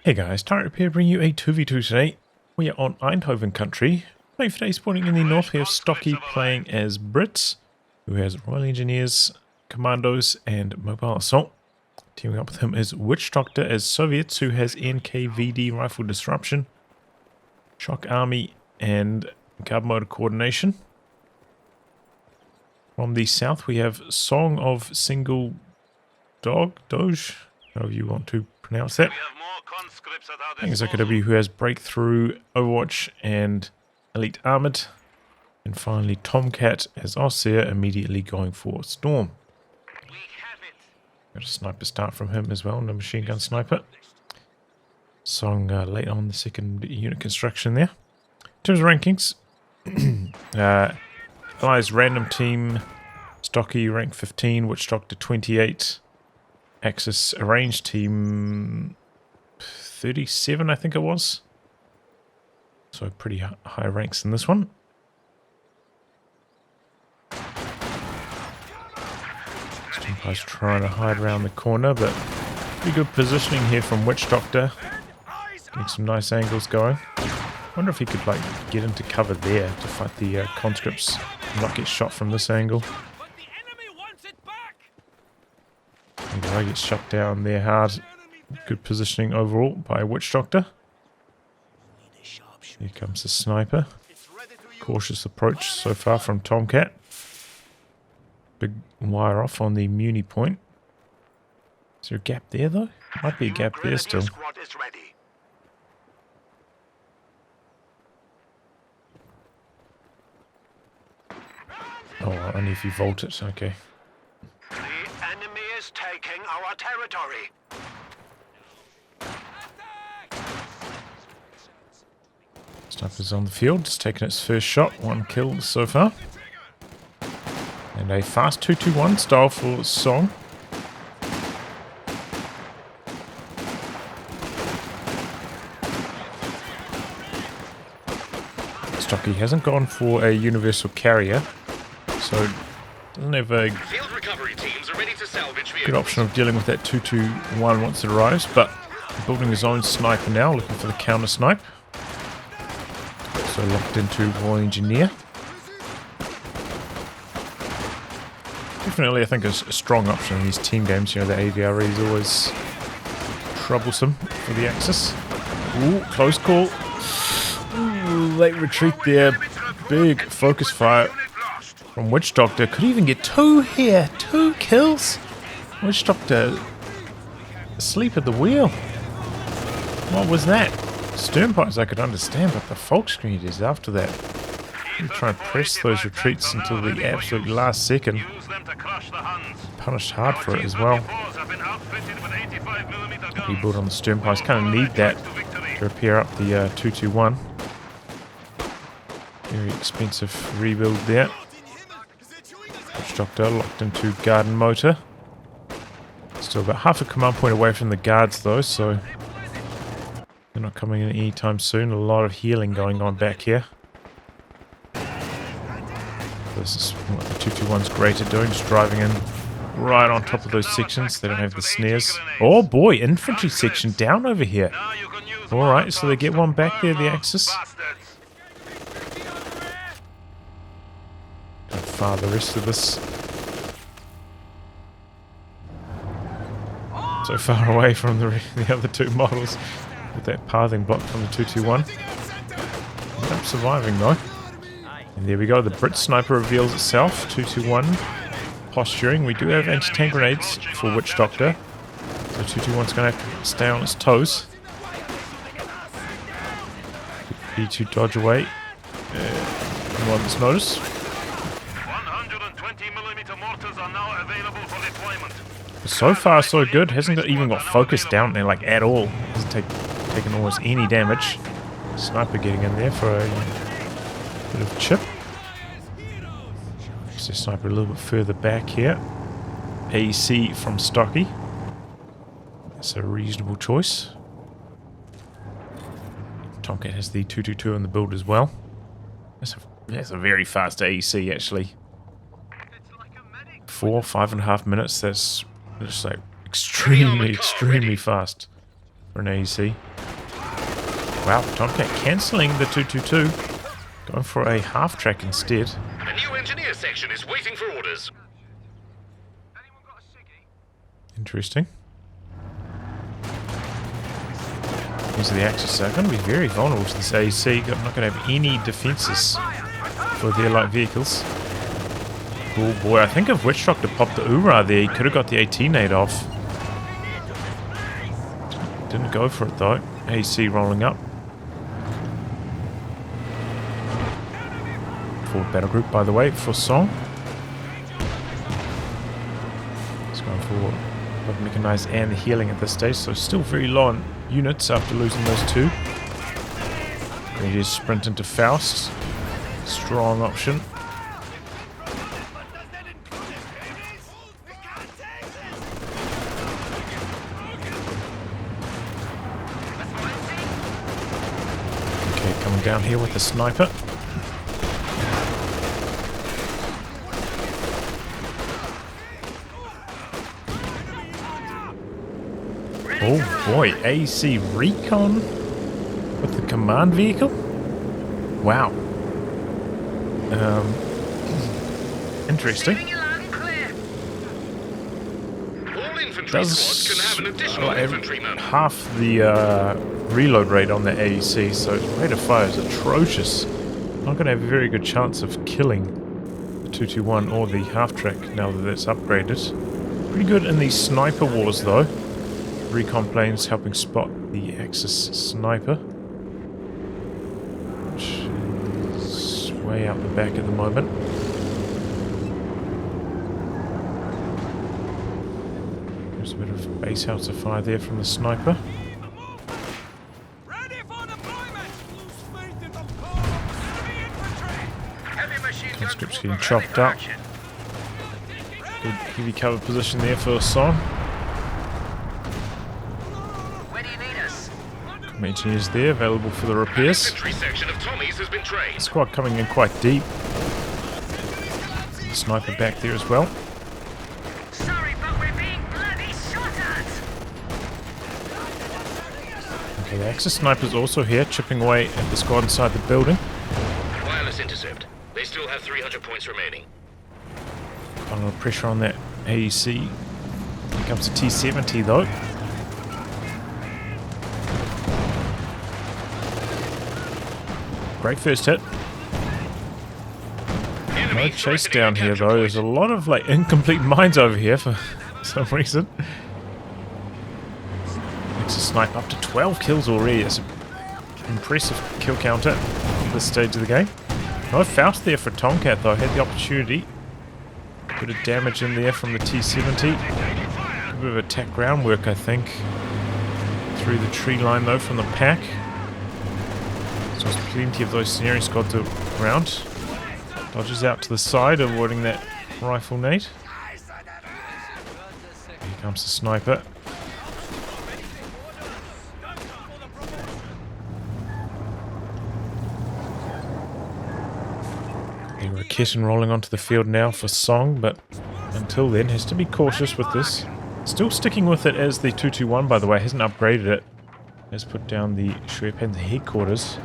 Hey guys, Tyrant Repair bring you a 2v2 today. We are on Eindhoven country. Playing for today, spawning in the north, we have Stocky playing as Brits, who has Royal Engineers, Commandos, and Mobile Assault. Teaming up with him is Witchdoctor as Soviets, who has NKVD Rifle Disruption, Shock Army, and Guard Motor Coordination. From the south, we have Song of Single Doge, however you want to pronounce that. I think it's OKW, who has Breakthrough, Overwatch, and Elite Armoured. And finally, TomCat as Ostheer, immediately going for Storm. Got a sniper start from him as well, no machine gun sniper. Song late on the second unit construction there. In terms of rankings, Allies random team, Stocky rank 15, Witchdoctor 28, Axis arranged team 37, I think it was. So pretty high ranks in this one. Steampire's trying to hide around the corner, but pretty good positioning here from Witchdoctor. Getting some nice angles going. Wonder if he could like get into cover there to fight the conscripts and not get shot from this angle. And I get shut down there hard. Good positioning overall by Witchdoctor. Here comes the sniper. Cautious approach so far from TomCat. Big wire off on the Muni point. Is there a gap there though? Might be a gap there still. Oh, only if you vault it, okay. The enemy is taking our territory. Sniper's on the field, just taking its first shot, 1 kill so far. And a fast 2-2-1 style for Song. Stocky hasn't gone for a universal carrier, so doesn't have a good option of dealing with that 2-2-1 once it arrives, but building his own sniper now, looking for the counter snipe. So locked into Royal Engineer. Definitely, I think, is a strong option in these team games. You know, the AVRE is always troublesome for the Axis. Ooh, close call. Ooh, late retreat there. Big focus fire from Witchdoctor. Could even get 2 here. 2 kills. Witchdoctor asleep at the wheel. What was that? Sternpipes I could understand, but the Volksgrenade is after that. You try and press those retreats until the absolute last second. Punished hard for it as well. He built on the Sternpipes. Kind of need that to repair up the 2-2-1. Very expensive rebuild there. Witchdoctor locked into Garden Motor. Still about half a command point away from the guards though, so they're not coming in anytime soon. A lot of healing going on back here. This is what the 2-2-1's great at doing, just driving in right on top of those sections. They don't have the snares. Oh boy, infantry section down over here. Alright, so they get one back there, the Axis. Don't fire the rest of this. So far away from the other two models. With that pathing block from the 2-2-1. End up surviving though. And there we go, the Brit sniper reveals itself. 2-2-1 posturing. We do have anti-tank grenades for Witchdoctor. So 2-2-1's going to have to stay on its toes. B2 dodge away. One's notice. 120mm mortars are now available for deployment. So far so good. Hasn't even got focus down there like at all. Hasn't taken almost any damage. Sniper getting in there for a bit of chip. So sniper a little bit further back here. AEC from Stocky. That's a reasonable choice. TomCat has the 2-2-2 in the build as well. That's a very fast AEC actually. 5.5 minutes. That's just like extremely fast for an AEC. Wow, TomCat cancelling the 222. Going for a half track instead. A new engineer section is waiting for orders. Interesting. These are the Axis. They're going to be very vulnerable to this AEC. Not going to have any defences for their light vehicles. Oh boy, I think if Witchdoctor popped the Ura there, he could have got the 18-8 off. Didn't go for it though. AEC rolling up. Forward battle group, by the way, for Song. He's going for both mechanized and the healing at this stage, so still very low on units after losing those two. Going to just sprint into Faust. Strong option. Okay, coming down here with the sniper. Oh boy, AC Recon with the command vehicle? Wow. Interesting. All infantry squads can have an additional infantryman. Half the reload rate on the AEC, so its rate of fire is atrocious. Not going to have a very good chance of killing the 221 or the half-track now that it's upgraded. Pretty good in the sniper wars though. Recon planes helping spot the Axis sniper, which is way out the back at the moment. There's a bit of base house of fire there from the sniper. Conscript's getting chopped up. Good heavy cover position there for Song. Engineers there, available for the repairs. Section of Tommy's has been trained. Squad coming in quite deep. The sniper back there as well. Sorry, but we're being bloody shot at. Okay, the Axis sniper's also here, chipping away at the squad inside the building. Wireless intercept. They still have 300 points remaining. Got a little pressure on that AEC. Here comes the T-70 though. Great first hit. No chase down here though. There's a lot of like incomplete mines over here for some reason. Makes a snipe up to 12 kills already. It's an impressive kill counter at this stage of the game. No Faust there for TomCat though. Had the opportunity. Bit of damage in there from the T-70. A bit of attack groundwork I think. Through the tree line though from the pack. So there's plenty of those scenario squads around. Dodges out to the side, avoiding that rifle nade. Here comes the sniper. We're kitten rolling onto the field now for Song, but until then has to be cautious with this. Still sticking with it as the 221 by the way, hasn't upgraded it. Has put down the Sherpan's headquarters.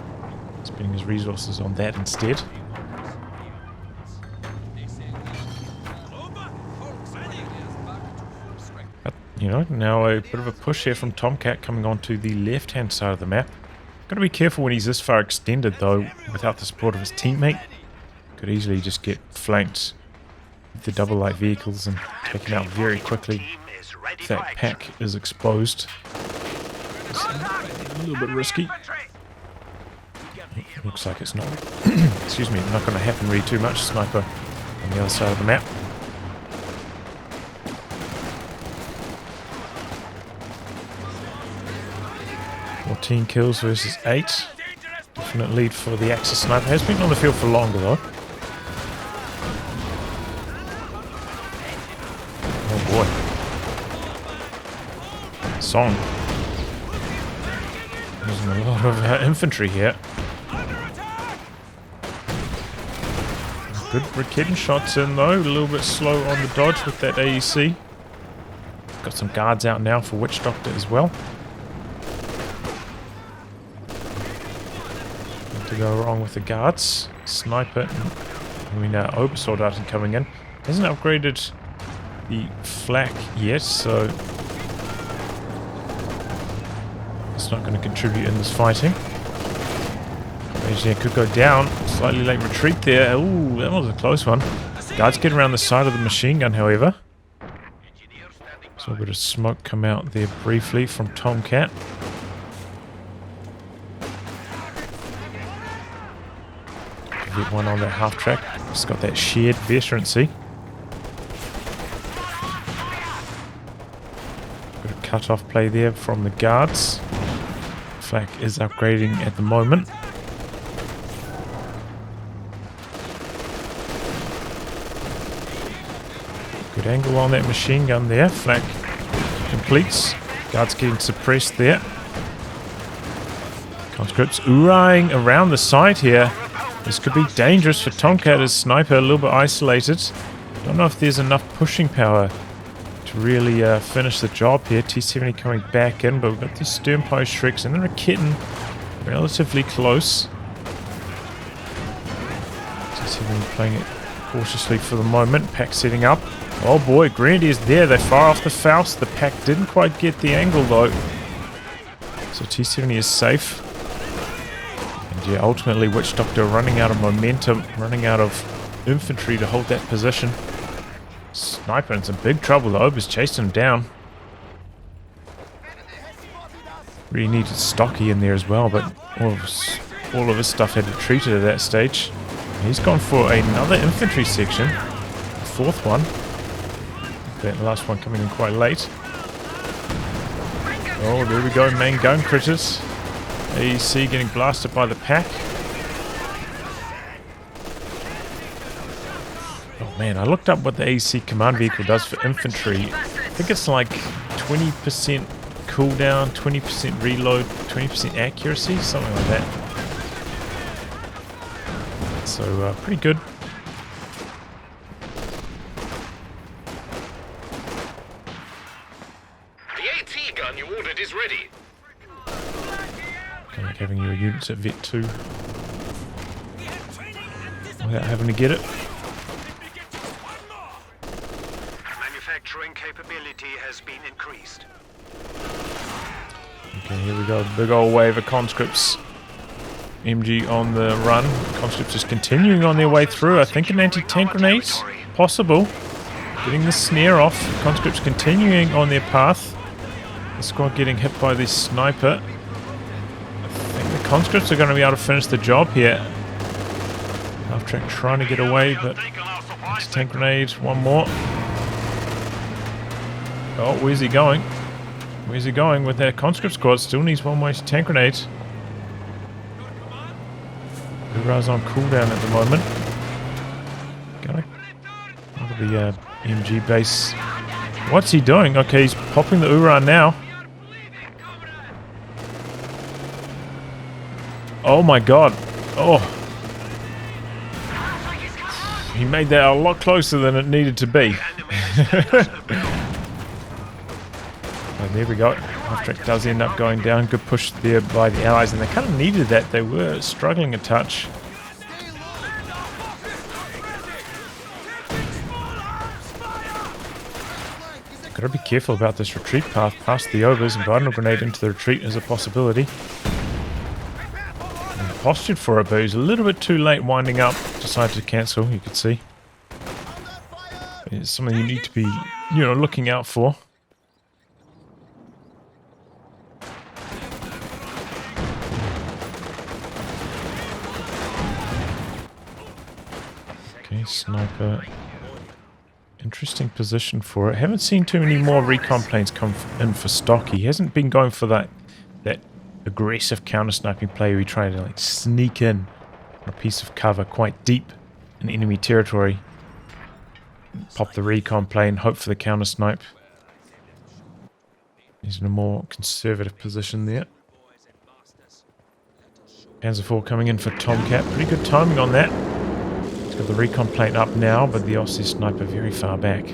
Spending his resources on that instead. But, you know, now a bit of a push here from TomCat coming onto the left-hand side of the map. Got to be careful when he's this far extended though, without the support of his teammate. Could easily just get flanked with the double light vehicles and taken out very quickly if that pack is exposed. It's a little bit risky. Looks like it's not, excuse me, not going to happen really too much. Sniper on the other side of the map. "14 kills versus 8. Definite lead for the Axis sniper. Has been on the field for longer though. Oh boy. Song. Using a lot of infantry here. Good Ricketten shots in though, a little bit slow on the dodge with that AEC. Got some guards out now for Witchdoctor as well. to go wrong with the guards. Sniper, Obersoldaten coming in. Hasn't upgraded the flak yet, so it's not going to contribute in this fighting. It could go down. Slightly late retreat there. Ooh, that was a close one. Guards get around the side of the machine gun, however. So a bit of smoke come out there briefly from TomCat. Get one on that half track. It's got that shared veterancy. Got a cut-off play there from the guards. Flak is upgrading at the moment. Good angle on that machine gun there. Flak completes. Guards getting suppressed there. Conscripts oorahing around the side here. This could be dangerous for TomCat as Sniper, a little bit isolated. Don't know if there's enough pushing power to really finish the job here. T70 coming back in, but we've got these stern post Shreks and then a kitten relatively close. T70 playing it cautiously for the moment. Pack setting up. Oh boy, Grenadier's there. They fire off the Faust. The pack didn't quite get the angle though. So T70 is safe. And yeah, ultimately Witchdoctor running out of momentum, running out of infantry to hold that position. Sniper in some big trouble. The Ober's chasing him down. Really needed Stocky in there as well, but all of his stuff had retreated at that stage. He's gone for another infantry section. The fourth one. That last one coming in quite late. Oh, there we go. Main gun critters. AEC getting blasted by the pack. Oh man, I looked up what the AEC command vehicle does for infantry. I think it's like 20% cooldown, 20% reload, 20% accuracy, something like that. So pretty good. Gun you ordered is ready. Kind of like having your units at Vet 2 without having to get it. Manufacturing capability has been increased. Okay, here we go. Big old wave of conscripts. MG on the run. Conscripts just continuing on their way through. I think an anti-tank grenade possible. Getting the snare off. Conscripts continuing on their path. The squad getting hit by this sniper. I think the conscripts are going to be able to finish the job here. Half track trying to get away, but anti-tank grenade, one more. Oh, where's he going? Where's he going with that conscript squad? Still needs one more anti-tank grenade. Hoorah's on cooldown at the moment. Going to the MG base. What's he doing? Okay, he's popping the Hoorah now. Oh my god. Oh. He made that a lot closer than it needed to be. And there we go. Half-track does end up going down. Good push there by the Allies, and they kind of needed that. They were struggling a touch. Gotta be careful about this retreat path past the Overs, and Bardinal Grenade into the retreat is a possibility. And postured for it, but he's a little bit too late winding up. Decided to cancel, you could see. It's something you need to be, looking out for. Okay, sniper. Interesting position for it. Haven't seen too many more recon planes come in for stock. He hasn't been going for that aggressive counter-sniping play where he tried to sneak in on a piece of cover quite deep in enemy territory. Pop the recon plane, hope for the counter-snipe. He's in a more conservative position there. Panzer IV coming in for TomCat. Pretty good timing on that. He's got the recon plane up now, but the Ostheer sniper very far back.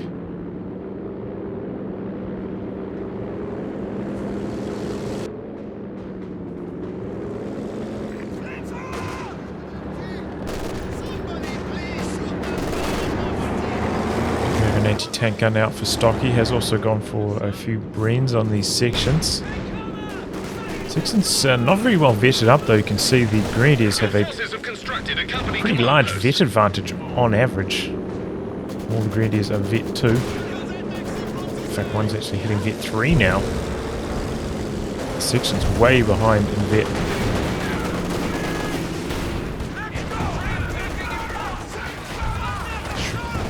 anti-tank gun out for Stocky. Has also gone for a few Brens on these sections. Sections not very well vetted up though. You can see the Grenadiers have a pretty large vet advantage on average. All the Grenadiers are vet 2. In fact, one's actually hitting vet 3 now. The section's way behind in vet.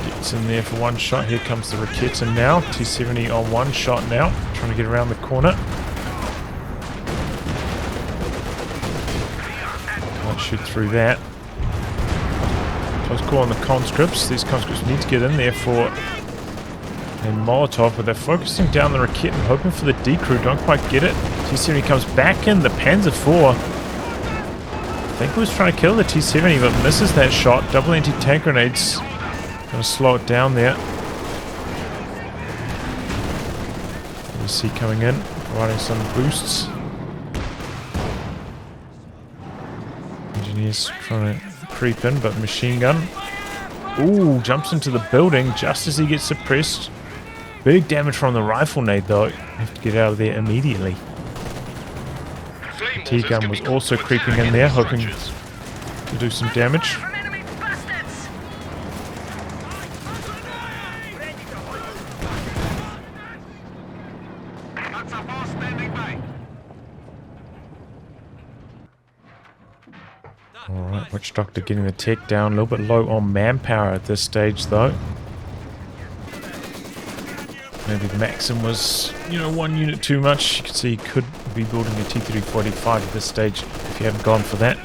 Gets in there for one shot. Here comes the Raketa now. T-70 on one shot now. Trying to get around the corner. Can't shoot through that. Close call on the conscripts. These conscripts need to get in there for a Molotov, but they're focusing down the Raketa and hoping for the D-crew. Don't quite get it. T-70 comes back in. The Panzer IV. I think he was trying to kill the T-70, but misses that shot. Double anti-tank grenades. Gonna slow it down there. You see coming in, providing some boosts. Engineers trying to creep in, but machine gun. Ooh, jumps into the building just as he gets suppressed. Big damage from the rifle nade though. Have to get out of there immediately. The T-gun was also creeping in there, hoping to do some damage. Alright, Witchdoctor getting the tech down. A little bit low on manpower at this stage though. Maybe the Maxim was, you know, one unit too much. You can see he could be building a T-3485 at this stage if you hadn't gone for that.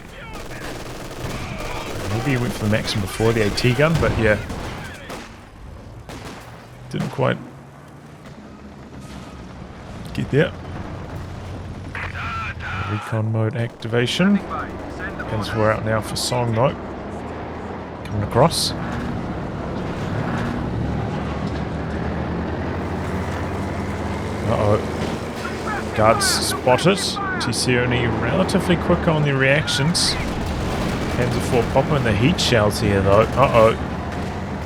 Maybe he went for the Maxim before the AT gun, but yeah. Didn't quite get there. Recon mode activation. Guns were out now for Song though. Coming across. Uh-oh. Guards spotted. TC only relatively quick on the reactions. Panzer IV popping the heat shells here though. Uh-oh.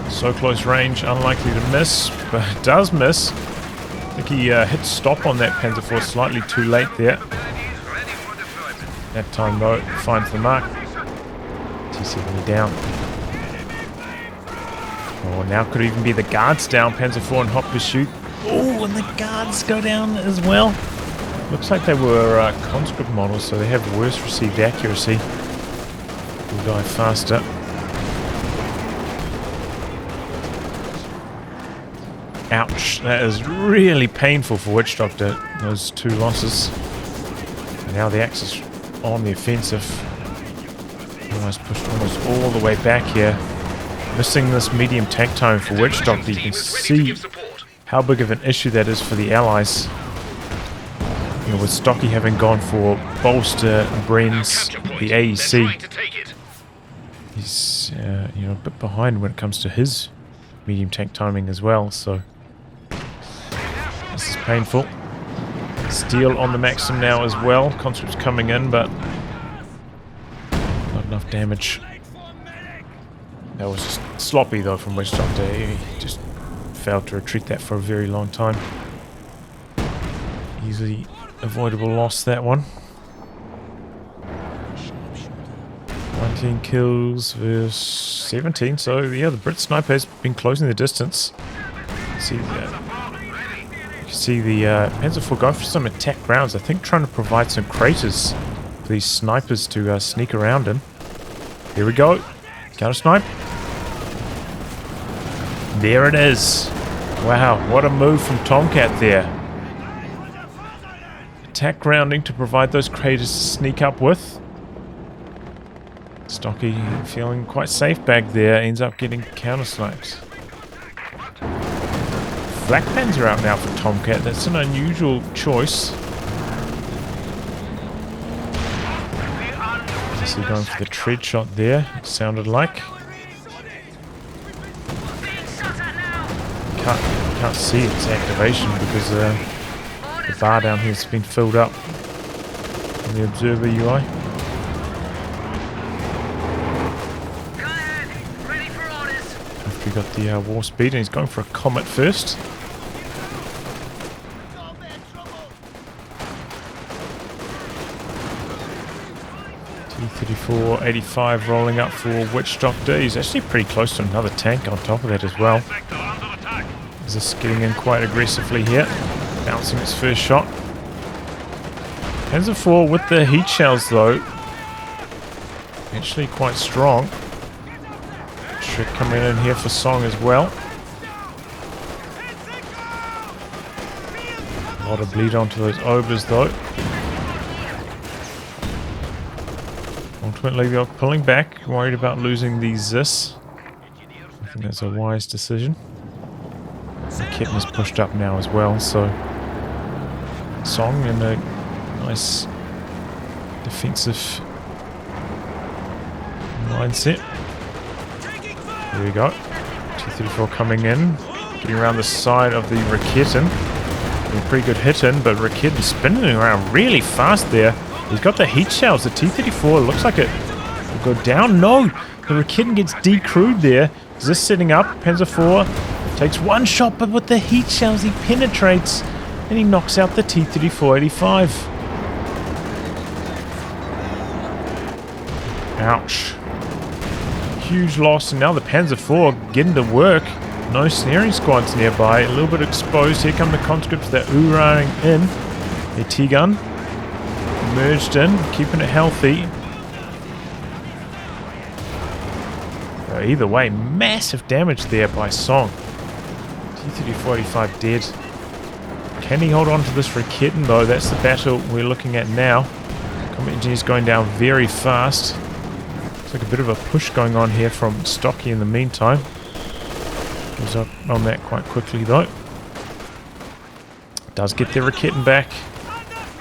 So close range, unlikely to miss, but it does miss. I think he hit stop on that Panzer IV slightly too late there. That time though, finds the mark. T-70 down. Oh, now could even be the guards down. Panzer IV and hot pursuit. Oh, and the guards go down as well. Looks like they were conscript models, so they have worse received accuracy. Will die faster. Ouch, that is really painful for Witchdoctor, those two losses. And now the Axis on the offensive. Almost pushed almost all the way back here. Missing this medium tank time for Witchdoctor. You can see how big of an issue that is for the Allies. You know, with Stocky having gone for bolster, Bren's, the AEC. He's you know, a bit behind when it comes to his medium tank timing as well, so this is painful. Steel on the Maxim now as well. Conscripts coming in, but not enough damage. That was just sloppy though from Witchdoctor. He just failed to retreat that for a very long time. Easily avoidable loss, that one. 19 kills versus 17, so yeah, the Brit sniper has been closing the distance. See that? You can see the Panzer IV going for some attack rounds. I think trying to provide some craters for these snipers to sneak around in. Here we go. Counter snipe. There it is. Wow, what a move from TomCat there. Attack rounding to provide those craters to sneak up with. Stocky feeling quite safe back there, ends up getting counter snipes. Flak Panzer out now for TomCat. That's an unusual choice. Obviously going for the tread shot there, it sounded like. Can't see its activation because the bar down here has been filled up in the observer UI. We got the war speed, and he's going for a comet first. T-34, 85 rolling up for Witchdoctor. He's actually pretty close to another tank on top of that as well. Is this getting in quite aggressively here? Bouncing its first shot. Panzer IV with the heat shells though. Actually quite strong. Should come in here for Song as well. A lot of bleed onto those obers though. Ultimately they're pulling back, worried about losing the Zis. I think that's a wise decision. The kitten is pushed up now as well, so Song in a nice defensive mindset. There we go. T-34 coming in, getting around the side of the Raketen. A pretty good hit in, but Raketen spinning around really fast there. He's got the heat shells. The T-34 looks like it will go down. No! The Raketen gets decrewed there. Is this setting up? Panzer IV takes one shot, but with the heat shells he penetrates and he knocks out the T-34-85. Ouch. Huge loss, and now the Panzer IV getting to work. No snaring squads nearby. A little bit exposed. Here come the conscripts. They're ooh-rahing in. Their T-gun merged in, keeping it healthy. Either way, massive damage there by Song. T-34-85 dead. Can he hold on to this Raketen though? That's the battle we're looking at now. Combat engineers going down very fast. Looks like a bit of a push going on here from Stocky in the meantime. Goes up on that quite quickly though. Does get their Raketen back.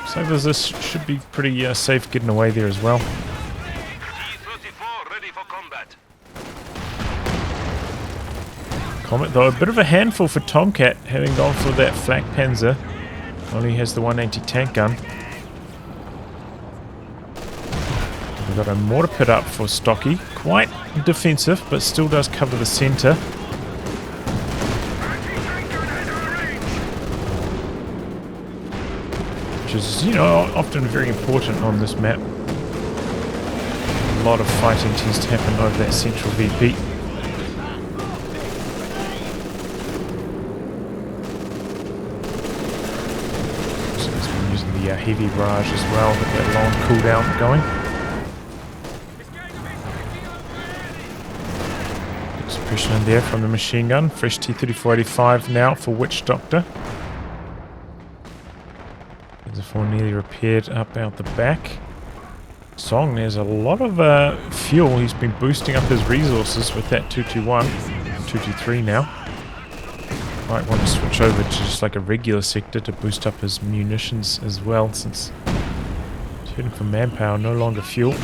So this should be pretty safe getting away there as well. T-34 ready for combat. Comet though, a bit of a handful for TomCat, having gone for that flak panzer. Only has the 180 tank gun. We've got a mortar pit up for Stocky. Quite defensive, but still does cover the centre. Which is, you know, often very important on this map. A lot of fighting tends to happen over that central VP. So he's been using the heavy barrage as well, with that long cooldown going. Good suppression in there from the machine gun. Fresh T-34-85 now for Witchdoctor. Nearly repaired up out the back. Song, there's a lot of fuel. He's been boosting up his resources with that 221, 223 now. Might want to switch over to just like a regular sector to boost up his munitions as well, since he's hurting for manpower, no longer fuel.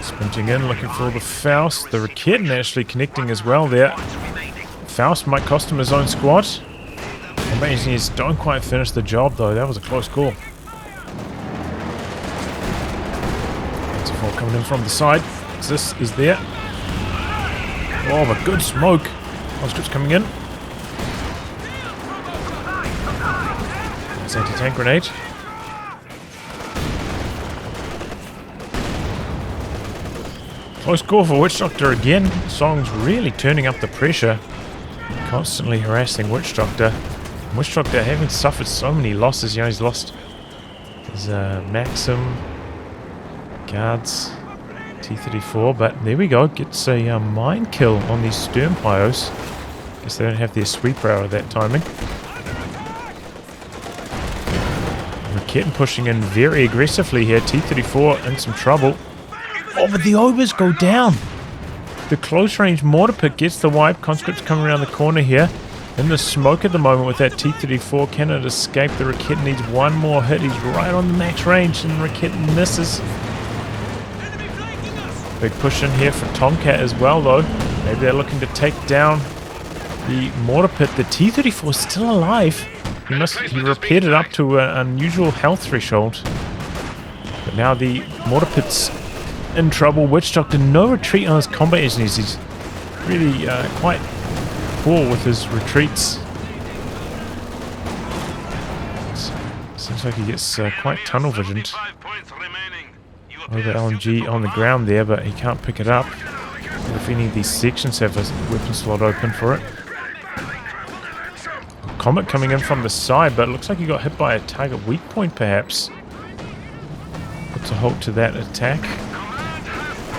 Sprinting in, looking for the Faust. The Raketen actually connecting as well there. Faust might cost him his own squad. Engineers don't quite finish the job though. That was a close call. Panzer IV coming in from the side. This is there. Oh, but good smoke. Conscripts coming in. Nice anti-tank grenade. Close call for Witchdoctor again. Song's really turning up the pressure. Constantly harassing Witchdoctor. Witchdoctor having suffered so many losses. You know, he's lost his Maxim, guards, T-34, but there we go. Gets a mine kill on these Sturmpyos. Guess they don't have their sweeper arrow that timing. Raketen pushing in very aggressively here. T-34 in some trouble. Oh, but the Obers go down. The close range mortar pit gets the wipe. Conscripts coming around the corner here. In the smoke at the moment with that T-34, cannot escape. The Raketen needs one more hit. He's right on the max range, and the Raketen misses. Big push in here for TomCat as well, though. Maybe they're looking to take down the mortar pit. The T-34 is still alive. He repaired it up to an unusual health threshold. But now the mortar pit's in trouble. Witchdoctor, no retreat on his combat engineers. He's really quite poor with his retreats. Seems like he gets quite tunnel visioned over LMG on the ground there, but he can't pick it up. If any of these sections have a weapon slot open for it. Comet coming in from the side, but it looks like he got hit by a target weak point perhaps. Puts a halt to that attack.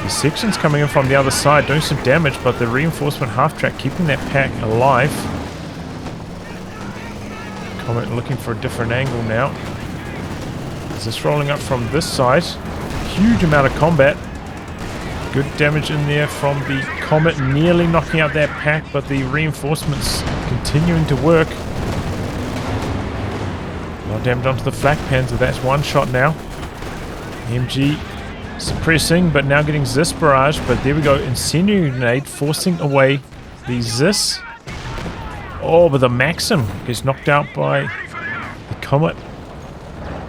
The sections coming in from the other side doing some damage, but the reinforcement half-track keeping that pack alive. Comet looking for a different angle now. Is this rolling up from this side? Huge amount of combat. Good damage in there from the Comet, nearly knocking out that pack, but the reinforcements continuing to work. A lot of damage onto the flak panzer. That's one shot now. MG suppressing, but now getting Zis barrage. But there we go, incendiary grenade forcing away the Zis. Oh, but the Maxim gets knocked out by the Comet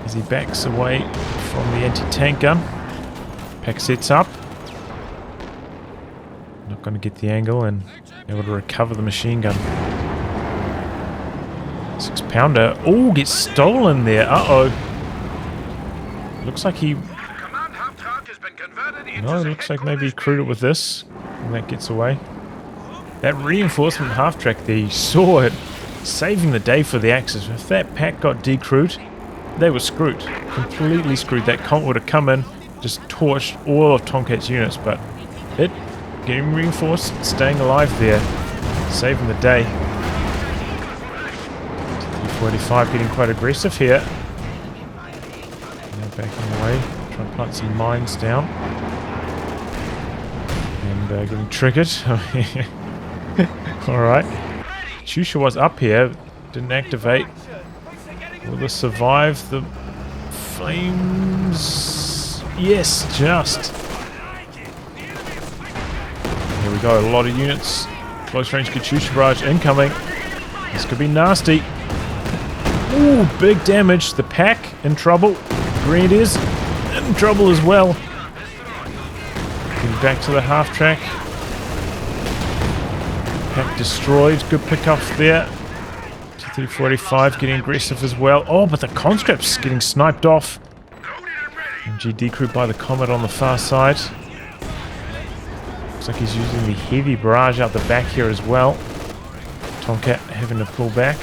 as he backs away from the anti-tank gun. Pack sets up. Not going to get the angle and able to recover the machine gun. 6-pounder. Oh, gets stolen there. Uh-oh. Looks like he... No, it looks like maybe he crewed it with this. And that gets away. That reinforcement half-track there, you saw it. Saving the day for the Axis. If that pack got decrewed, they were screwed. Completely screwed. That Comet would have come in, just torched all of TomCat's units, but it getting reinforced, staying alive there, saving the day. 45 getting quite aggressive here. Now backing away, trying to plant some mines down. And getting triggered. Alright. Chusha was up here, didn't activate. Will this survive the flames? Yes, just. Here we go, a lot of units. Close range Katyusha barrage incoming. This could be nasty. Ooh, big damage. The pack in trouble. Grenadiers in trouble as well. Getting back to the half track. Pack destroyed. Good pickup there. 345 getting aggressive as well. Oh, but the conscripts getting sniped off. MG decrewed by the Comet on the far side. Looks like he's using the heavy barrage out the back here as well. TomCat having to pull back.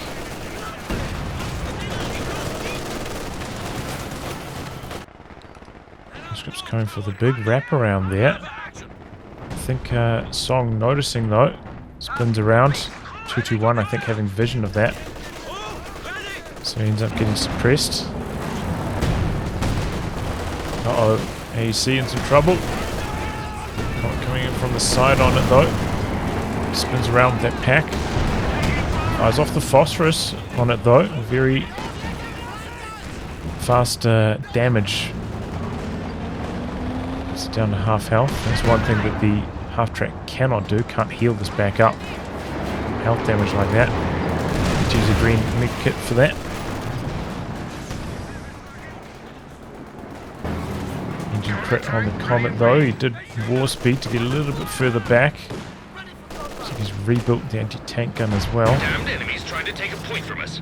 Conscripts coming for the big wraparound there. I think Song noticing though. Spins around. 221 I think having vision of that. So he ends up getting suppressed. Uh-oh. AEC in some trouble. Coming in from the side on it though. Spins around with that pack. Eyes off the phosphorus on it though. Very fast damage. It's down to half health. That's one thing that the half track cannot do. Can't heal this back up. Health damage like that. Let's use a green med kit for that. Engine crit on the Comet though. He did war speed to get a little bit further back. So he's rebuilt the anti-tank gun as well. Damned enemies trying to take a point from us.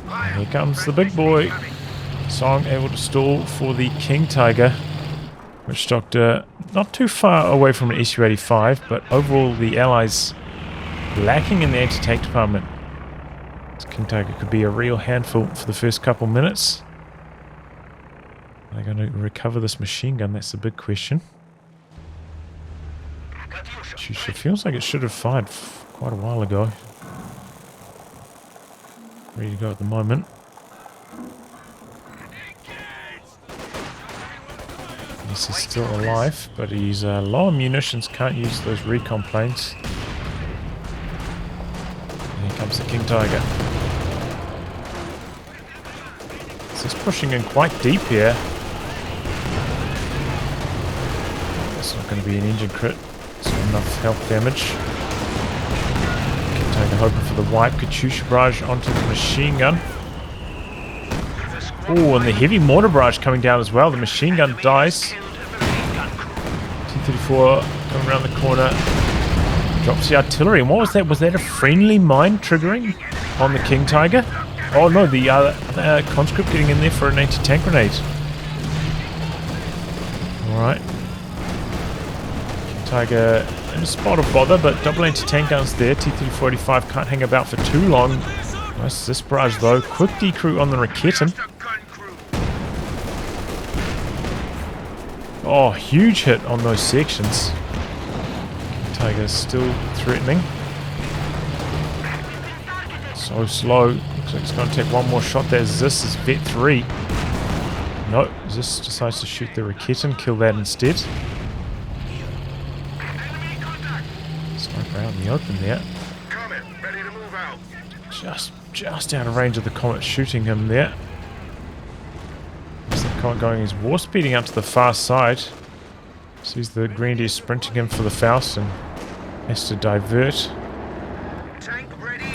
And here comes the big boy. Song able to stall for the King Tiger. Witchdoctor not too far away from an SU-85, but overall the Allies lacking in the anti-tank department. This King Tiger could be a real handful for the first couple minutes. Are they going to recover this machine gun? That's the big question. Chusha feels like it should have fired quite a while ago. Ready to go at the moment. He's still alive, but he's low on munitions, can't use those recon planes. And here comes the King Tiger. So he's pushing in quite deep here. It's not going to be an engine crit. It's not enough health damage. King Tiger hoping for the wipe. Katyusha barrage onto the machine gun. Oh, and the heavy mortar barrage coming down as well. The machine gun dies. T-34 coming around the corner. Drops the artillery. And what was that? Was that a friendly mine triggering on the King Tiger? Oh no, the conscript getting in there for an anti-tank grenade. Alright. King Tiger in a spot of bother, but double anti-tank guns there. T-34-85 can't hang about for too long. Nice this barrage though. Quick decrew on the Raketin. Oh, huge hit on those sections. Tiger's still threatening. So slow. Looks like it's going to take one more shot. There's Zis is Vet 3. No, Zis decides to shoot the Raketin. Kill that instead. Sniper out in the open there. Just out of range of the Comet shooting him there. There's the Comet going his war speeding out to the far side. Sees the Grenadier sprinting in for the Faust and has to divert.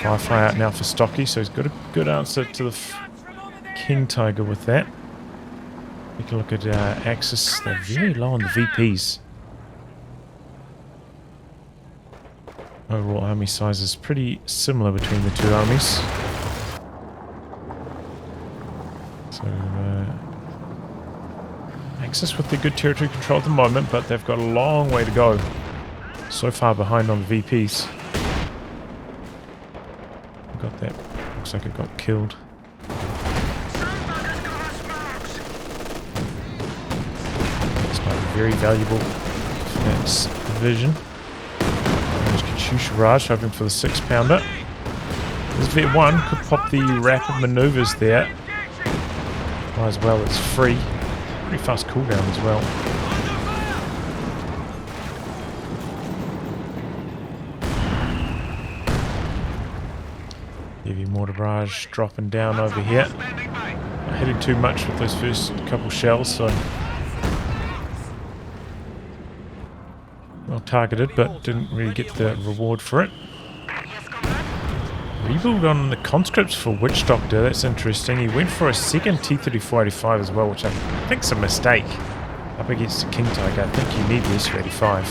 Firefly out now for Stocky, so he's got a good answer to the King Tiger with that. Take a look at Axis. They're very low on the VPs. Overall army size is pretty similar between the two armies. So Axis with the good territory control at the moment, but they've got a long way to go. So far behind on the VPs. Got that. Looks like it got killed. It's not very valuable for that division. There's Katyusha Raj hoping for the 6-pounder. This Vet 1 could pop the rapid maneuvers there. Might as well, it's free. Pretty fast cooldown as well. Heavy mortar barrage dropping down over here. Not hitting too much with those first couple shells, so well targeted, but didn't really get the reward for it. Rebuild on the conscripts for Witchdoctor, that's interesting. He went for a second T-34-85 as well, which I think's a mistake. Up against the King Tiger, I think you need the S-35.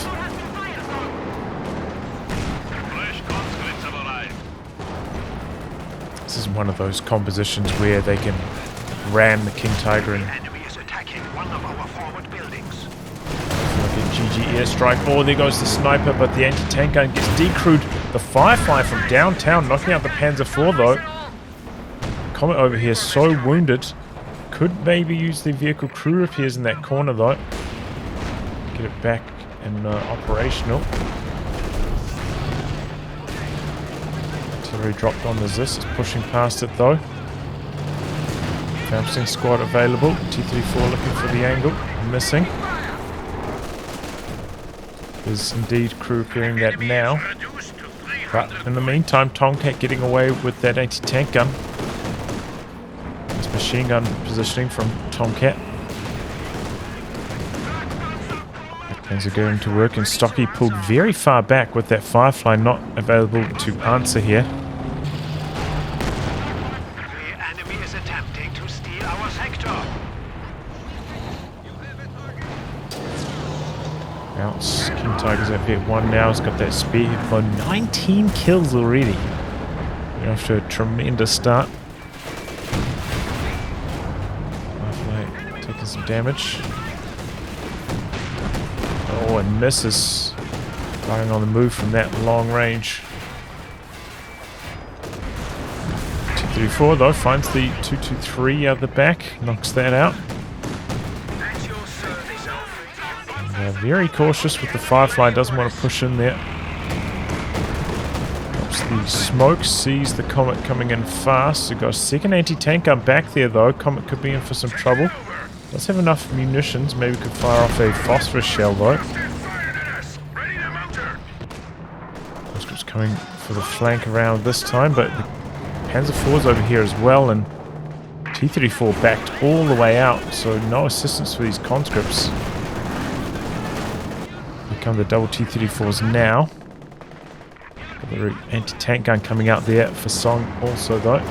This is one of those compositions where they can ram the King Tiger and Enemy is attacking one of our forward buildings. like a GG airstrike. Oh, there goes the sniper, but the anti-tank gun gets decrewed. The Firefly from downtown knocking out the Panzer IV though. Comet over here so wounded. Could maybe use the vehicle crew repairs in that corner though. Get it back and operational. Artillery dropped on the Zis. It's pushing past it though. Bouncing squad available. T-34 looking for the angle. Missing. There's indeed crew repairing that now. But in the meantime, TomCat getting away with that anti-tank gun. It's machine gun positioning from TomCat. Things are going to work, and Stocky pulled very far back with that Firefly not available to answer here. The enemy is attempting to steal our sector. Bounce. King Tiger's at Vet 1 now. He's got that spearhead for 19 kills already. You're off to a tremendous start. Firefly taking some damage. Oh, and misses. Firing on the move from that long range. T-34 though finds the 223 out the back. Knocks that out. And very cautious with the Firefly. Doesn't want to push in there. Drops the smoke. Sees the Comet coming in fast. So got a second anti-tank gun back there though. Comet could be in for some trouble. Does have enough munitions. Maybe could fire off a phosphorus shell though. Conscript's coming for the flank around this time, but the Panzer IV's over here as well, and T-34 backed all the way out, so no assistance for these conscripts. Here come the double T-34s now. Got the anti-tank gun coming out there for Song also though.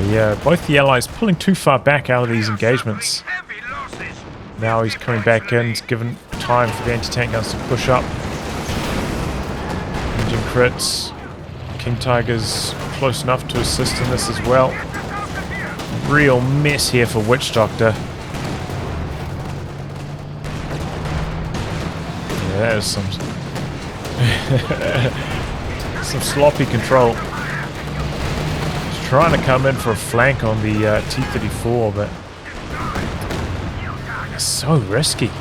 Yeah, both the allies pulling too far back out of these engagements. Heavy losses. Now he's coming back in. He's given time for the anti-tank guns to push up. Engine crits. King Tiger's close enough to assist in this as well. Real mess here for Witchdoctor. Yeah, that is some some sloppy control. He's trying to come in for a flank on the T-34, but it's so risky.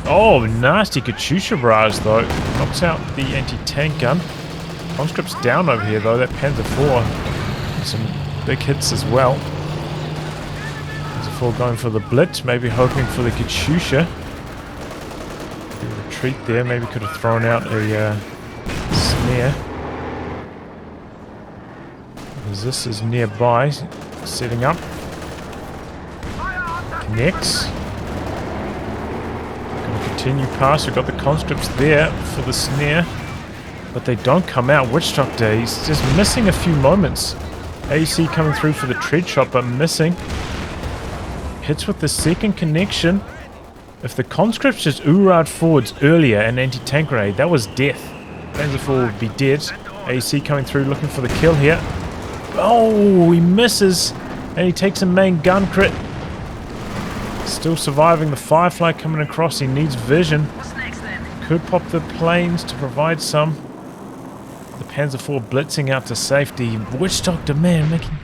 Oh, nasty Katyusha barrage though. Knocks out the anti-tank gun. Conscript's down over here though, that Panzer IV. Some big hits as well. Panzer IV going for the blitz, maybe hoping for the Katyusha. Retreat there, maybe could have thrown out a snare. As this is nearby, setting up. Connects. Continue past. We've got the conscripts there for the snare, but they don't come out. Witchdoctor, he's just missing a few moments. AC coming through for the tread shot, but missing. Hits with the second connection. If the conscripts just oorad forwards earlier and anti-tank raid, that was death. Panzer IV would be dead. AC coming through looking for the kill here. Oh, he misses, and he takes a main gun crit. Still surviving. The Firefly coming across. He needs vision. What's next then? Could pop the planes to provide some. The Panzer IV blitzing out to safety. Witchdoctor, man, making...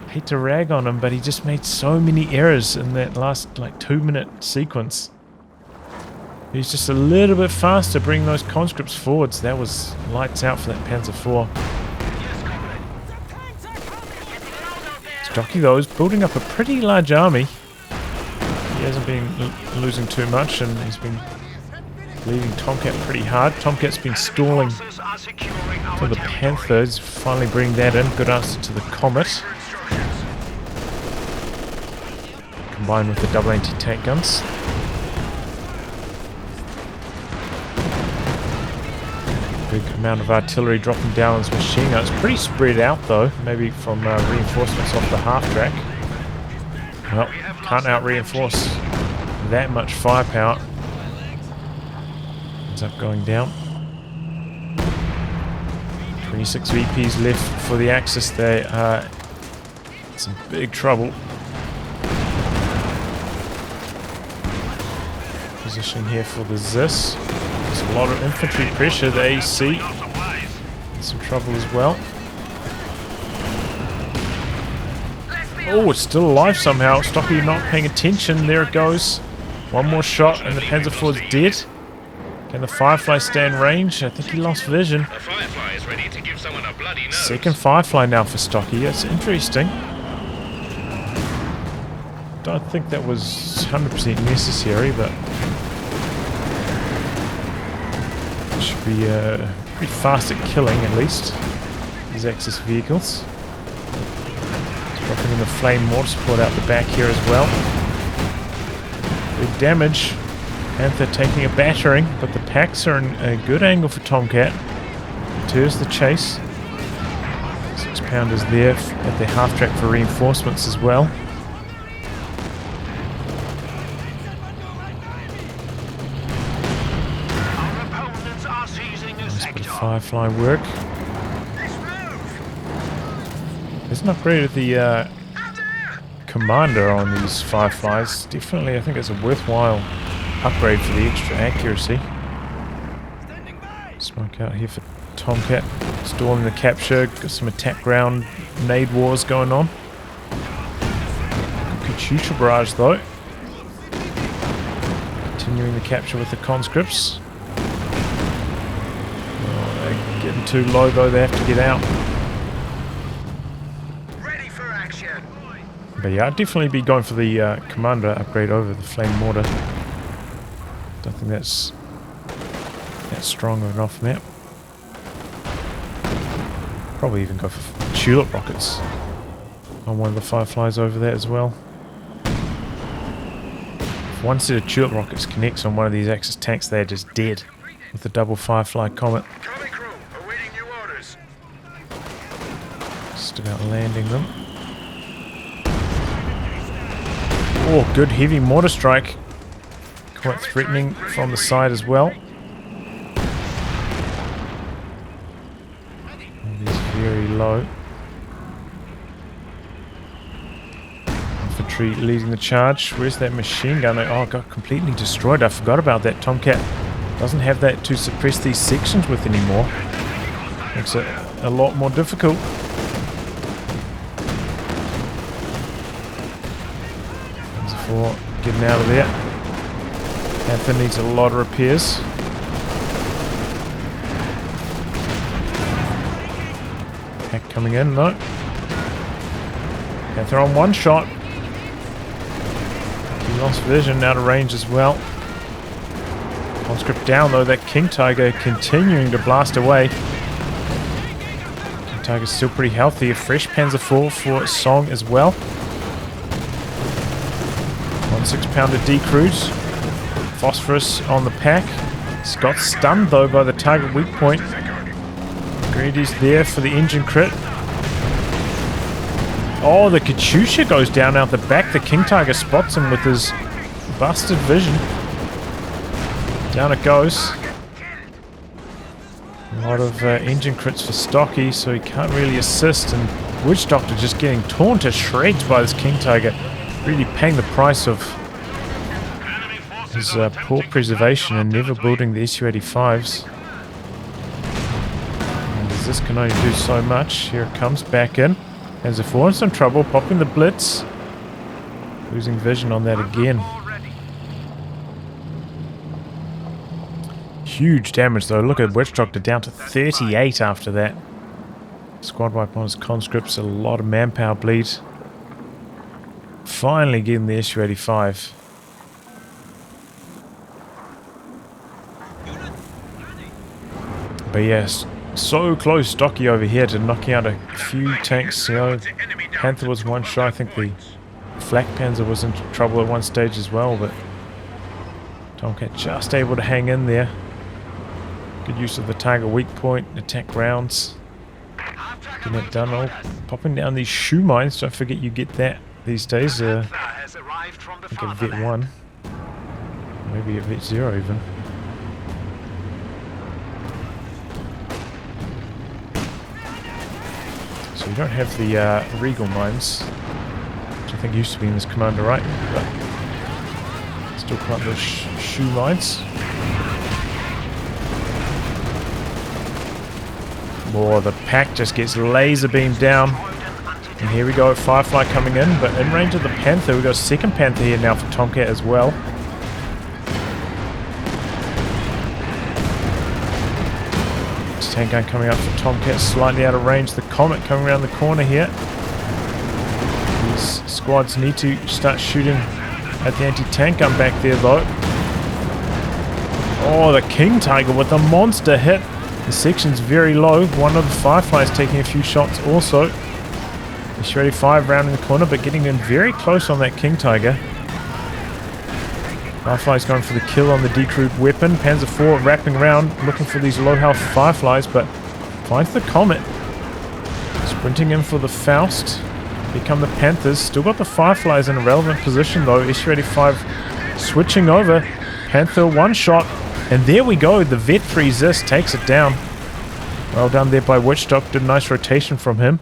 hate to rag on him, but he just made so many errors in that last, like, 2-minute sequence. He's just a little bit faster bringing those conscripts forwards. That was lights out for that Panzer IV. Stocky, though, is building up a pretty large army. He hasn't been losing too much, and he's been leading TomCat pretty hard. TomCat's been stalling for the Panthers. Finally bring that in. Good answer to the Comet. Combined with the double anti-tank guns. Big amount of artillery dropping down as machine guns. Pretty spread out though, maybe from reinforcements off the half track. Well, can't out-reinforce that much firepower. Ends up going down. 26 VPs left for the Axis. They are in some big trouble. Position here for the ZIS. There's a lot of infantry pressure. The AC in some trouble as well. Oh, it's still alive somehow. Stocky not paying attention. There it goes. One more shot and the Panzer IV is dead. Can the Firefly stay in range? I think he lost vision. The Firefly is ready to give someone a bloody nose. Second Firefly now for Stocky. That's interesting. Don't think that was 100% necessary, but should be pretty fast at killing at least these Axis vehicles. Dropping in the flame mortar support out the back here as well. Big damage. Panther taking a battering, but the packs are in a good angle for TomCat. Deters the chase. 6-pounders there at the half track for reinforcements as well. Nice bit of Firefly work. There's an upgrade of the commander on these Fireflies. Definitely, I think it's a worthwhile upgrade for the extra accuracy. Smoke out here for TomCat. Stalling the capture. Got some attack ground nade wars going on. Katyusha barrage though. Continuing the capture with the conscripts. Oh, they're getting too low though. They have to get out. But yeah, I'd definitely be going for the commander upgrade over the flame mortar. Don't think that's strong of an off map. Probably even go for tulip rockets on one of the Fireflies over there as well. If one set of tulip rockets connects on one of these Axis tanks, they're just dead with the double Firefly Comet. Just about landing them. Oh, good heavy mortar strike. Quite threatening from the side as well. It is very low. Infantry leading the charge. Where's that machine gun? Oh, got completely destroyed. I forgot about that. TomCat doesn't have that to suppress these sections with anymore. Makes it a lot more difficult. Before getting out of there. Panther needs a lot of repairs. Pack coming in, no. Panther on one shot. He lost vision, out of range as well. Conscript down though, that King Tiger continuing to blast away. King Tiger's still pretty healthy. A fresh Panzer IV for Song as well. 6-pounder decruise. Phosphorus on the pack. It's got stunned though by the target weak point. Greedy's there for the engine crit. Oh, the Katyusha goes down out the back. The King Tiger spots him with his busted vision. Down it goes. A lot of engine crits for Stocky, so he can't really assist. And Witchdoctor just getting torn to shreds by this King Tiger. Really paying the price of his poor preservation and never building the Su-85s. And as this can only do so much, here it comes back in. Panzer IV in some trouble, popping the blitz. Losing vision on that again. Huge damage though. Look at Witchdoctor down to 38 after that. Squad wipe on his conscripts, a lot of manpower bleed. Finally getting the Su-85. But yes, so close Stocky over here to knocking out a few tanks. You know, Panther was one shot. I think the Flak Panzer was in trouble at one stage as well, but TomCat just able to hang in there. Good use of the target weak point, attack rounds. Getting it done. Oh, popping down these shoe mines. Don't forget you get that these days. I think a Vet 1. Maybe a Vet 0 even. So you don't have the Regal mines, which I think used to be in this commander, right? But still quite those shoe mines. More, the pack just gets laser beamed down. And here we go, Firefly coming in, but in range of the Panther. We've got a second Panther here now for TomCat as well. This tank gun coming up for TomCat, slightly out of range. The Comet coming around the corner here. These squads need to start shooting at the anti-tank gun back there though. Oh, the King Tiger with a monster hit. The section's very low. One of the Fireflies taking a few shots also. The Su-85 round in the corner, but getting in very close on that King Tiger. Firefly's going for the kill on the decrewed weapon. Panzer IV wrapping around, looking for these low health Fireflies, but finds the Comet. Sprinting in for the Faust. Here come the Panthers. Still got the Fireflies in a relevant position though. Su-85 switching over. Panther one shot. And there we go. The Vet 3 Zis takes it down. Well done there by Witchdoctor. Nice rotation from him.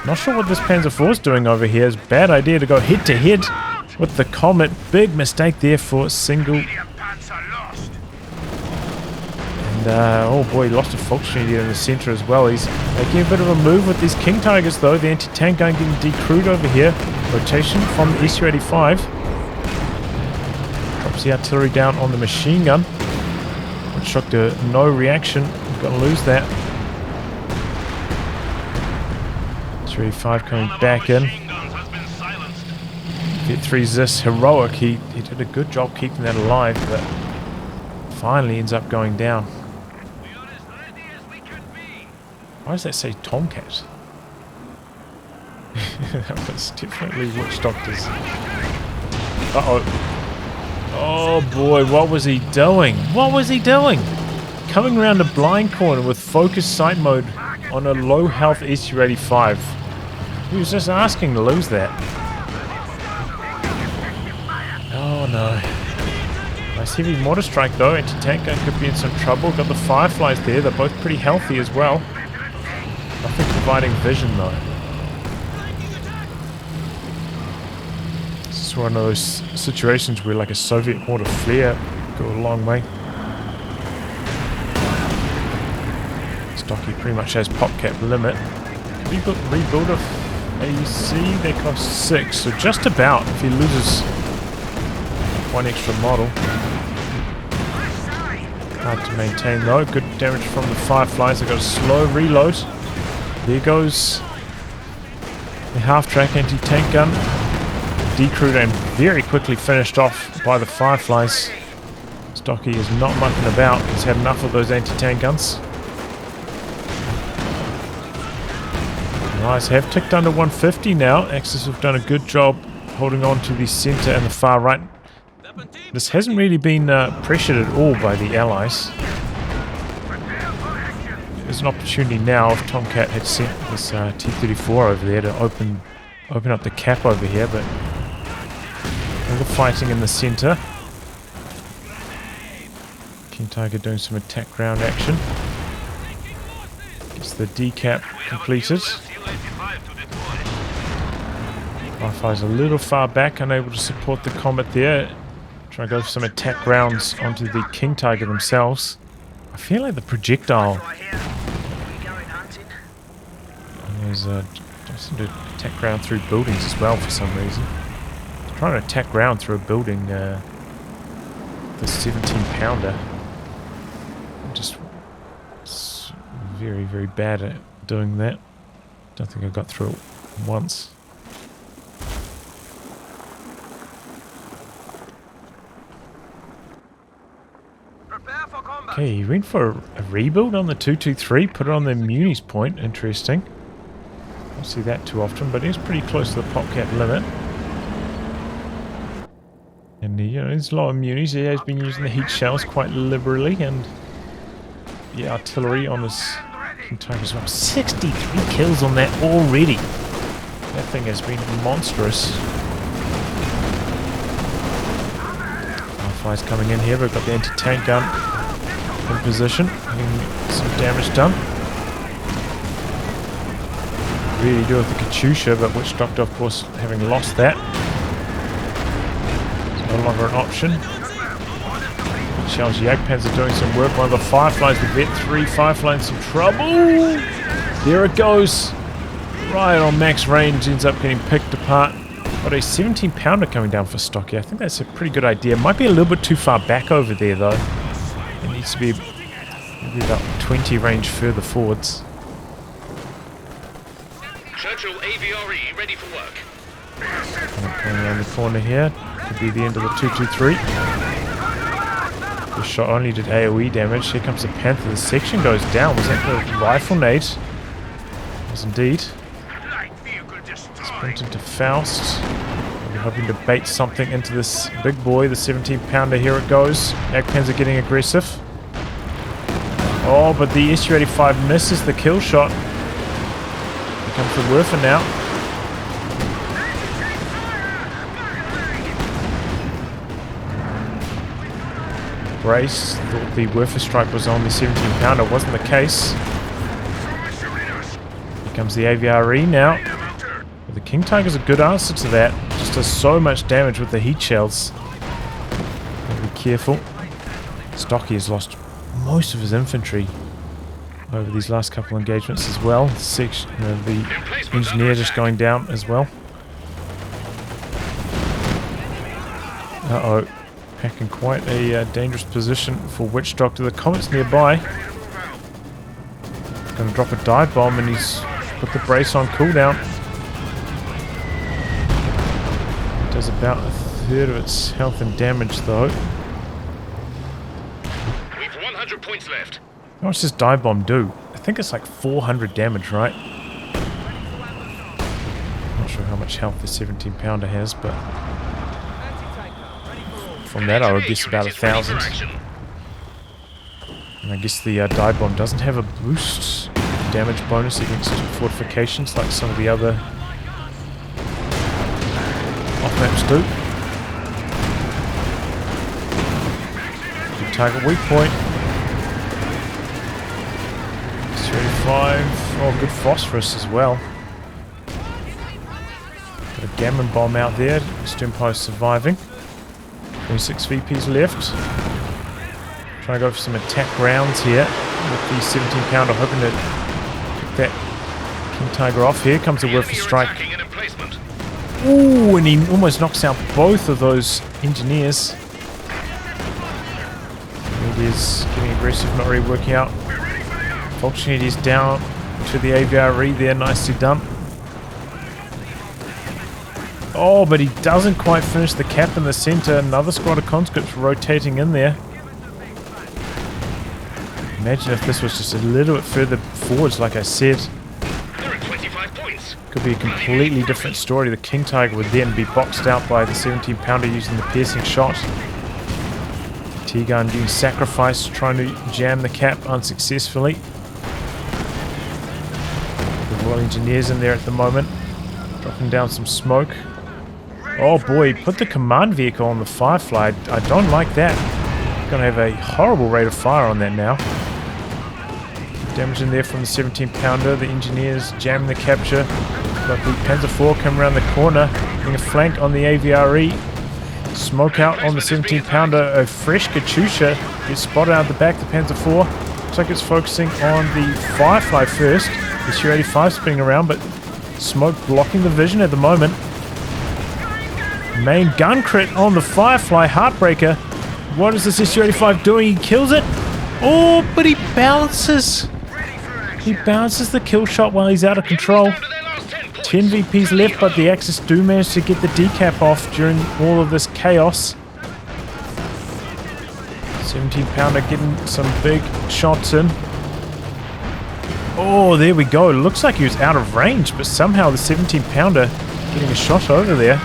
Not sure what this Panzer IV is doing over here. It's a bad idea to go head to head with the Comet. Big mistake there for single. And oh boy, he lost a Volksgrenadier in the center as well. He's making a bit of a move with these King Tigers though. The anti-tank gun getting decrewed over here. Rotation from the Su-85. Drops the artillery down on the machine gun. Witchdoctor, no reaction. We've got to lose that. Su-85 coming back in. Vet 3 Zis, heroic. He did a good job keeping that alive, but finally ends up going down. Why does that say TomCat? That was definitely Witchdoctor's. Uh-oh. Oh boy, what was he doing? What was he doing? Coming around a blind corner with focus sight mode on a low health Su-85. He was just asking to lose that. Oh no. Nice heavy mortar strike though. Anti-tank gun could be in some trouble. Got the Fireflies there. They're both pretty healthy as well. Nothing providing vision though. This is one of those situations where like a Soviet mortar flare go a long way. Stocky pretty much has PopCap limit. Rebuild of AUC, they cost 6, so just about if he loses one extra model. Hard to maintain though. Good damage from the Fireflies. They've got a slow reload. There goes the half-track anti-tank gun. Decrewed and very quickly finished off by the Fireflies. Stocky is not mucking about. He's had enough of those anti-tank guns. Nice, have ticked under 150 now. Axis have done a good job holding on to the center and the far right. This hasn't really been pressured at all by the Allies. There's an opportunity now if TomCat had sent this T-34 over there to open up the cap over here, but all the fighting in the center. King Tiger doing some attack ground action. Gets the decap completed. Firefly's a little far back, unable to support the combat there. Try to go for some attack rounds onto the King Tiger themselves. I feel like the projectile. There's doesn't do attack round through buildings as well for some reason. Trying to attack round through a building. The 17-pounder. Just very, very bad at doing that. Don't think I got through it once. Okay, he went for a rebuild on the 223, put it on the Munis point. Interesting. Don't see that too often, but he's pretty close to the PopCat limit. And you know, there's a lot of Munis. He has been using the heat shells quite liberally, and the artillery on his King Tiger as well. 63 kills on that already. That thing has been monstrous. Fireflies coming in here. We've got the anti-tank gun in position, getting some damage done. Really do with the Katyusha, but Witchdoctor, of course, having lost that, it's no longer an option. Shells Jagdpanzer doing some work. One of the Fireflies, the Vet 3 Firefly in some trouble. There it goes. Right on max range, ends up getting picked apart. Got a 17-pounder coming down for Stocky. I think that's a pretty good idea. Might be a little bit too far back over there, though. It needs to be maybe about 20 range further forwards. Churchill AVRE ready for work. Coming around the corner here. Could be the end of the 223. This shot only did AoE damage. Here comes the Panther. The section goes down. Was that the rifle nade? Was indeed. Sprint into Faust. We're hoping to bait something into this big boy, the 17-pounder. Here it goes. Jagdpanzer getting aggressive. Oh, but the SU-85 misses the kill shot. Here comes the Werfer now. Brace. Thought the Werfer strike was on the 17-pounder. Wasn't the case. Here comes the AVRE now. The King Tiger's a good answer to that. Just does so much damage with the heat shells. Gotta be careful. Stocky has lost most of his infantry over these last couple engagements as well. The engineer just going down as well. Uh-oh. Back in quite a dangerous position for Witchdoctor. The Comet's nearby. Going to drop a dive bomb, and he's put the brace on cooldown. Does about a third of its health and damage though. We've 100 points left. How much does dive bomb do? I think it's like 400 damage, right? Not sure how much health the 17-pounder has, but from that I would guess about 1,000. And I guess the dive bomb doesn't have a boost damage bonus against fortifications like some of the other Off-map Stu. Good target weak point. 35. Oh, good phosphorus as well. Got a gammon bomb out there. Stimpo surviving. 26 VPs left. Trying to go for some attack rounds here with the 17 pounder, hoping to pick that King Tiger off. Here comes the Werfer strike. Ooh, and he almost knocks out both of those engineers. It is getting aggressive, not really working out. Fortunately, he's down to the AVRE there, nicely done. Oh, but he doesn't quite finish the cap in the center. Another squad of conscripts rotating in there. Imagine if this was just a little bit further forwards, like I said. Could be a completely different story. The King Tiger would then be boxed out by the 17 pounder using the piercing shot. T-gun doing sacrifice, trying to jam the cap unsuccessfully. The Royal Engineers in there at the moment, dropping down some smoke. Oh boy, put the command vehicle on the Firefly. I don't like that. Gonna have a horrible rate of fire on that now. Damage in there from the 17 pounder. The engineers jamming the capture. Got the Panzer IV coming around the corner, getting a flank on the AVRE. Smoke out on the 17 pounder. A fresh Katyusha gets spotted out the back. The Panzer IV looks like it's focusing on the Firefly first. The Su-85 spinning around, but smoke blocking the vision at the moment. Main gun crit on the Firefly. Heartbreaker. What is this Su-85 doing? He kills it. Oh, but he bounces. He bounces the kill shot while he's out of control. 10 VPs left, but the Axis do manage to get the decap off during all of this chaos. 17 pounder getting some big shots in. Oh, there we go. It looks like he was out of range, but somehow the 17 pounder getting a shot over there.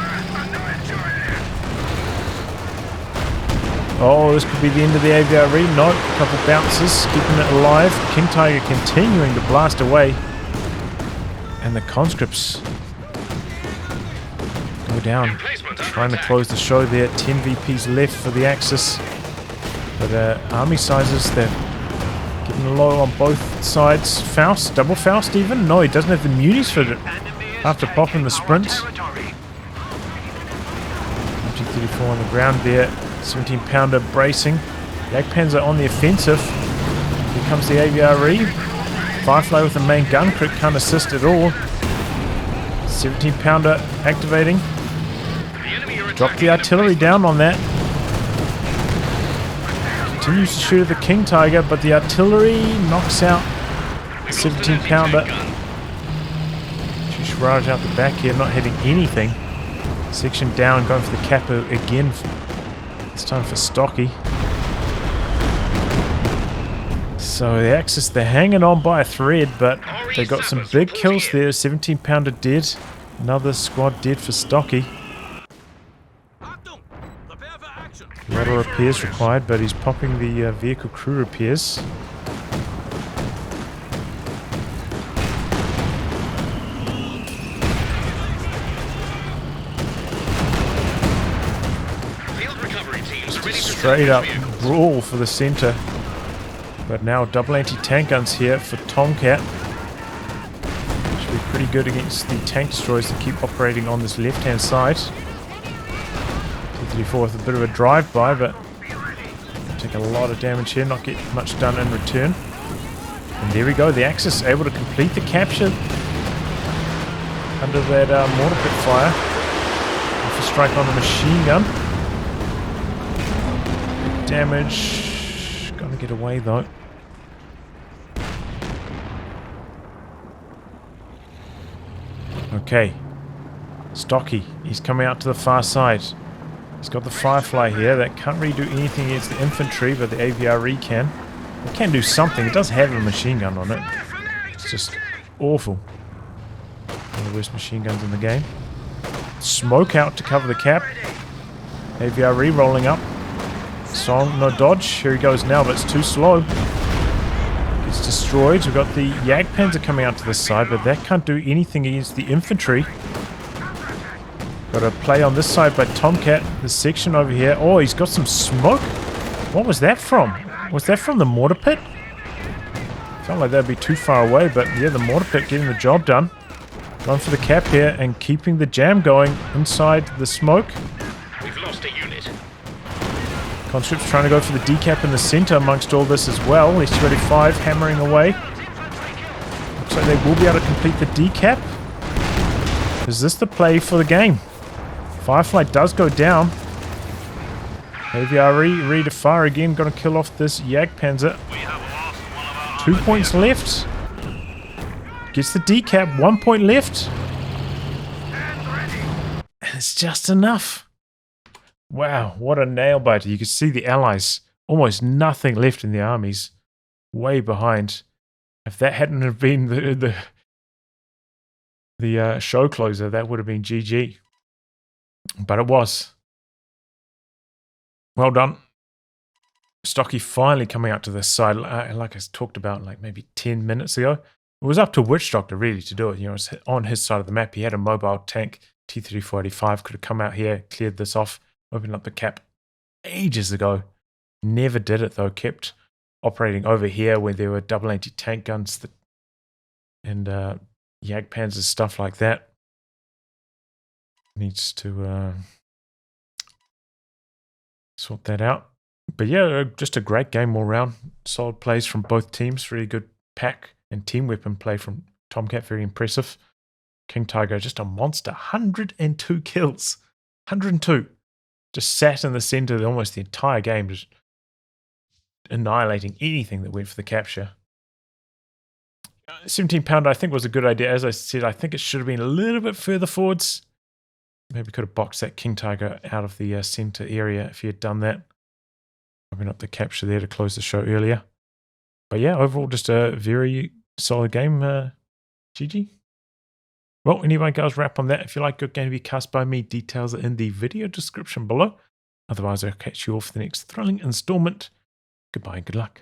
Oh, this could be the end of the AVRE. No, a couple bounces, keeping it alive. King Tiger continuing to blast away. And the conscripts go down. Trying to close the show there. 10 VPs left for the Axis. But army sizes, they're getting low on both sides. Faust, double Faust even? No, he doesn't have the munis for it after popping the sprint. MG34 on the ground there. 17 pounder bracing. Jagdpanzer on the offensive. Here comes the AVRE. Firefly with the main gun crit can't assist at all. 17 pounder activating. Drop the artillery down on that. Continues to shoot at the King Tiger, but the artillery knocks out the 17 pounder. Shushwaraj out the back here, not hitting anything. Section down, going for the Kappa again. It's time for Stocky. So the Axis, they're hanging on by a thread, but they got some big kills there. 17 pounder dead. Another squad dead for Stocky. A lot of repairs required, but he's popping the vehicle crew repairs. Straight up brawl for the center. But now double anti-tank guns here for TomCat. Should be pretty good against the tank destroyers that keep operating on this left-hand side. T-34 with a bit of a drive-by, but take a lot of damage here, not get much done in return. And there we go, the Axis able to complete the capture under that mortar pit fire. With a strike on the machine gun. Damage. Gonna get away though. Okay. Stocky. He's coming out to the far side. He's got the Firefly here. That can't really do anything against the infantry, but the AVRE can. It can do something. It does have a machine gun on it. It's just awful. One of the worst machine guns in the game. Smoke out to cover the cap. AVRE rolling up. Song, no dodge. Here he goes now, but it's too slow. Gets destroyed. We've got the Jagdpanzer coming out to the side, but that can't do anything against the infantry. Got a play on this side by TomCat. This section over here. Oh, he's got some smoke. What was that from? Was that from the mortar pit? Felt like that'd be too far away, but yeah, the mortar pit getting the job done. Going for the cap here and keeping the jam going inside the smoke. We've lost a unit. Conscript's trying to go for the decap in the center amongst all this as well. S-25 hammering away. Looks like they will be able to complete the decap. Is this the play for the game? Firefly does go down. AVRE ready to fire again. Going to kill off this Jagdpanzer. 2 points left. Gets the decap. 1 point left. And it's just enough. Wow, what a nail biter. You can see the allies. Almost nothing left in the armies. Way behind. If that hadn't have been the show closer, that would have been GG. But it was. Well done. Stocky finally coming out to this side. Like I talked about like maybe 10 minutes ago. It was up to Witchdoctor really to do it. You know, it's on his side of the map. He had a mobile tank. T-3485 could have come out here, cleared this off, opened up the cap ages ago. Never did it though. Kept operating over here where there were double anti-tank guns and Jagdpanzers, stuff like that. Needs to sort that out. But yeah, just a great game all round. Solid plays from both teams. Really good pack and team weapon play from TomCat. Very impressive. King Tiger, just a monster. 102 kills. 102. Just sat in the center almost the entire game, just annihilating anything that went for the capture. 17 pounder I think was a good idea. As I said, I think it should have been a little bit further forwards. Maybe could have boxed that King Tiger out of the center area if he had done that. Open up the capture there to close the show earlier. But yeah, overall just a very solid game. GG. Well, anyway, guys, wrap on that. If you like Good Game to be cast by me, details are in the video description below. Otherwise, I'll catch you all for the next thrilling installment. Goodbye and good luck.